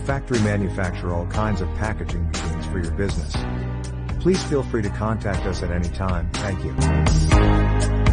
factory manufacture all kinds of packaging machines for your business. Please feel free to contact us at any time. Thank you.